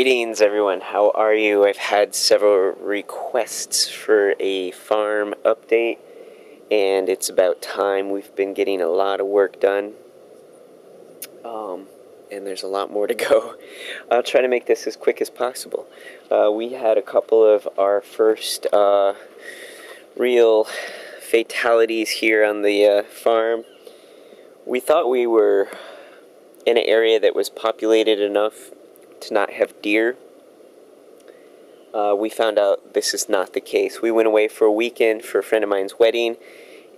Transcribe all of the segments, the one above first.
Greetings everyone, how are you? I've had several requests for a farm update, and it's about time. We've been getting a lot of work done, and there's a lot more to go. I'll try to make this as quick as possible. We had a couple of our first real fatalities here on the farm. We thought we were in an area that was populated enough to not have deer. We found out this is not the case. We went away for a weekend for a friend of mine's wedding,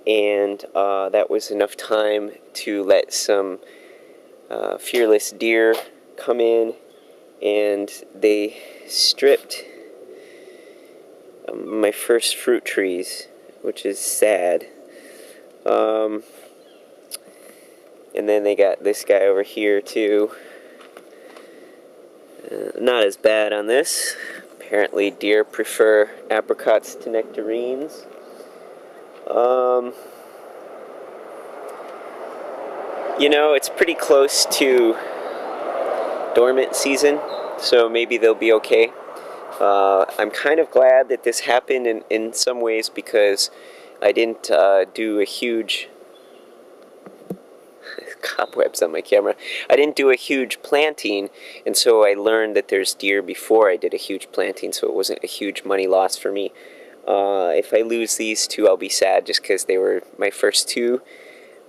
and that was enough time to let some fearless deer come in, and they stripped my first fruit trees, which is sad. And then they got this guy over here too. Not as bad on this. Apparently deer prefer apricots to nectarines. You know, it's pretty close to dormant season, so maybe they'll be okay. I'm kind of glad that this happened in some ways, because I didn't do a huge cobwebs on my camera. I didn't do a huge planting, and so I learned that there's deer before I did a huge planting, so it wasn't a huge money loss for me. If I lose these two, I'll be sad, just because they were my first two,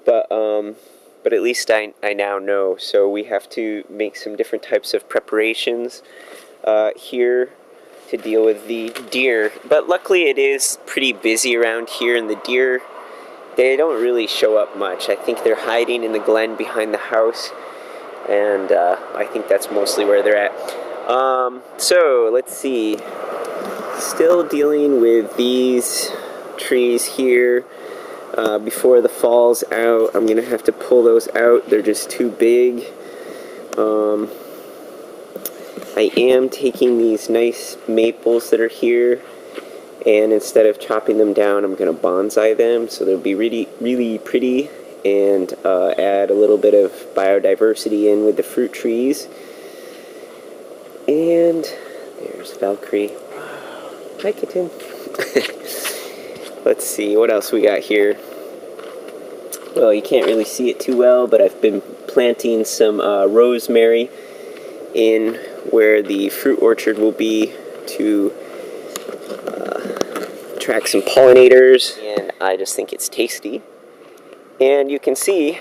but at least I now know. So we have to make some different types of preparations here to deal with the deer, but luckily it is pretty busy around here, and the deer, they don't really show up much. I think they're hiding in the glen behind the house, and I think that's mostly where they're at. So let's see. Still dealing with these trees here. Before the fall's out, I'm gonna have to pull those out. They're just too big. I am taking these nice maples that are here, and instead of chopping them down, I'm going to bonsai them, so they'll be really, really pretty, and add a little bit of biodiversity in with the fruit trees. And there's Valkyrie. Hi, kitten. Let's see, what else we got here? Well, you can't really see it too well, but I've been planting some rosemary in where the fruit orchard will be to attract some pollinators, and I just think it's tasty. And you can see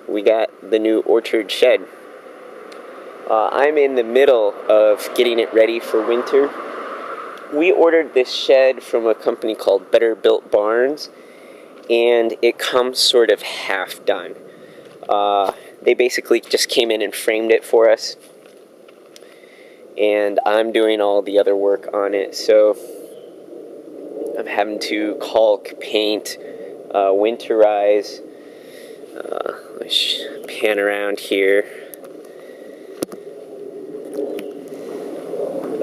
we got the new orchard shed. I'm in the middle of getting it ready for winter. We ordered this shed from a company called Better Built Barns, and it comes sort of half done. They basically just came in and framed it for us, and I'm doing all the other work on it, so I'm having to caulk, paint, winterize. Let's pan around here.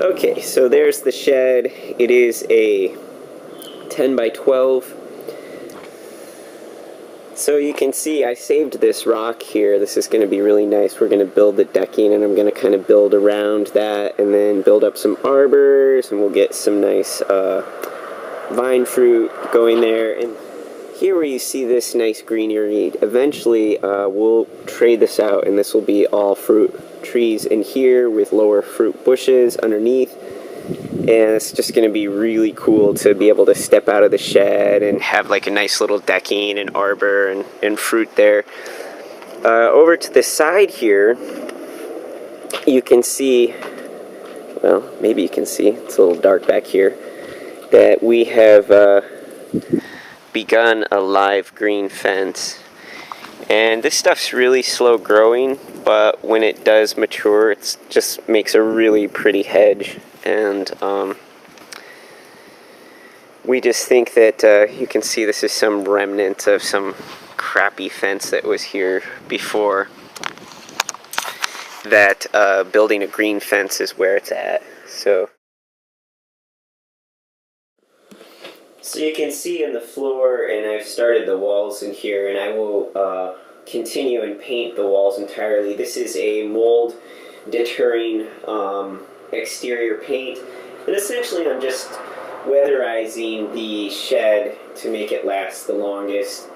Okay, so there's the shed. It is a 10 by 12. So you can see I saved this rock here. This is going to be really nice. We're going to build the decking, and I'm going to kind of build around that, and then build up some arbors, and we'll get some nice vine fruit going there. And here where you see this nice greenery, eventually we'll trade this out, and this will be all fruit trees in here with lower fruit bushes underneath. And it's just going to be really cool to be able to step out of the shed and have like a nice little decking and arbor and fruit there. Over to the side here, you can see, well, maybe you can see, it's a little dark back here, that we have begun a live green fence. And this stuff's really slow growing, but when it does mature, it just makes a really pretty hedge. And we just think that you can see this is some remnant of some crappy fence that was here before, that building a green fence is where it's at. So you can see in the floor, and I've started the walls in here, and I will continue and paint the walls entirely. This is a mold deterring exterior paint. And essentially I'm just weatherizing the shed to make it last the longest.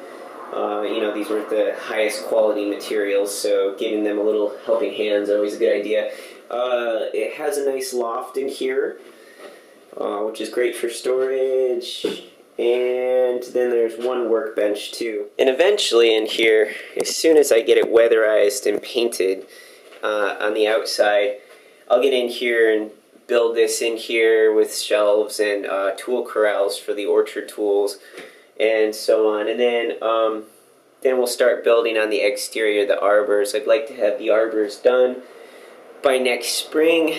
You know, these weren't the highest quality materials, so giving them a little helping hand is always a good idea. It has a nice loft in here, which is great for storage. And then there's one workbench too. And eventually in here, as soon as I get it weatherized and painted on the outside, I'll get in here and build this in here with shelves and tool corrals for the orchard tools and so on. And then we'll start building on the exterior, the arbors. I'd like to have the arbors done by next spring,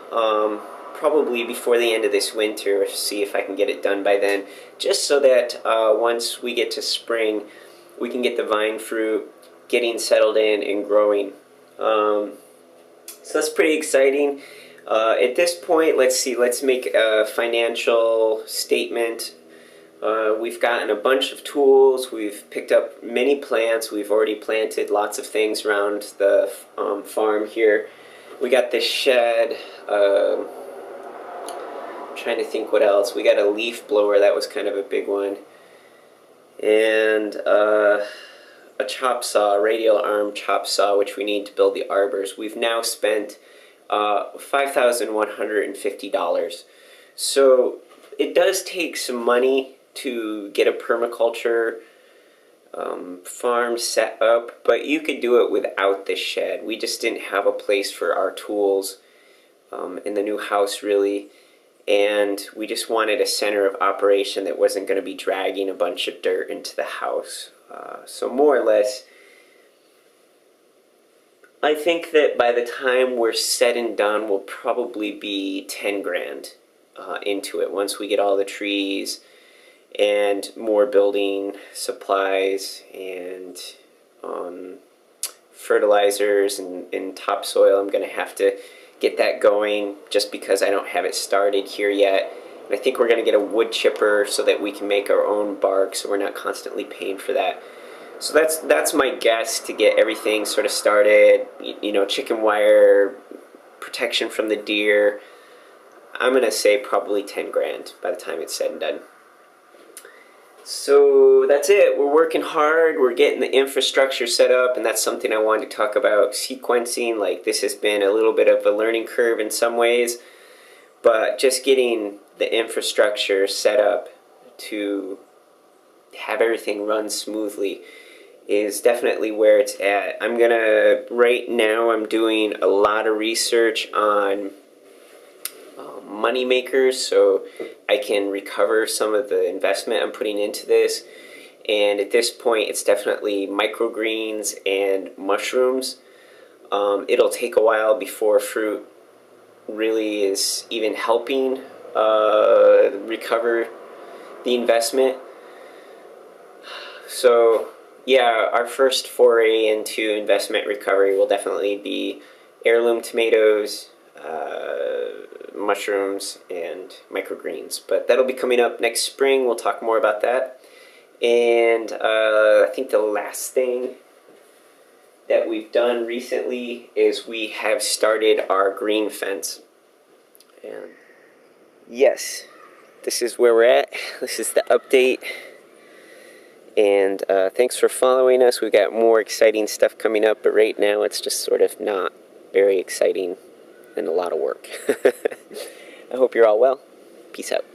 probably before the end of this winter, see if I can get it done by then, just so that once we get to spring, we can get the vine fruit getting settled in and growing. So that's pretty exciting. At this point, let's make a financial statement. We've gotten a bunch of tools, we've picked up many plants, we've already planted lots of things around the farm here. We got this shed, trying to think what else. We got a leaf blower, that was kind of a big one. And a chop saw, a radial arm chop saw, which we need to build the arbors. We've now spent $5,150. So it does take some money to get a permaculture farm set up, but you could do it without this shed. We just didn't have a place for our tools in the new house, really, and we just wanted a center of operation that wasn't going to be dragging a bunch of dirt into the house. So more or less, I think that by the time we're said and done, we'll probably be 10 grand into it once we get all the trees and more building supplies and fertilizers and topsoil. I'm going to have to get that going just because I don't have it started here yet. And I think we're going to get a wood chipper so that we can make our own bark, so we're not constantly paying for that. So that's my guess to get everything sort of started. You know, chicken wire, protection from the deer. I'm going to say probably 10 grand by the time it's said and done. So that's it. We're working hard. We're getting the infrastructure set up, and that's something I wanted to talk about. Sequencing, like, this has been a little bit of a learning curve in some ways, but just getting the infrastructure set up to have everything run smoothly is definitely where it's at. Right now I'm doing a lot of research on money makers, so I can recover some of the investment I'm putting into this. And at this point, it's definitely microgreens and mushrooms. It'll take a while before fruit really is even helping recover the investment. So yeah, our first foray into investment recovery will definitely be heirloom tomatoes, mushrooms, and microgreens. But that'll be coming up next spring. We'll talk more about that. And I think the last thing that we've done recently is we have started our green fence. And yes, this is where we're at. This is the update. And thanks for following us. We've got more exciting stuff coming up, but right now it's just sort of not very exciting and a lot of work. I hope you're all well. Peace out.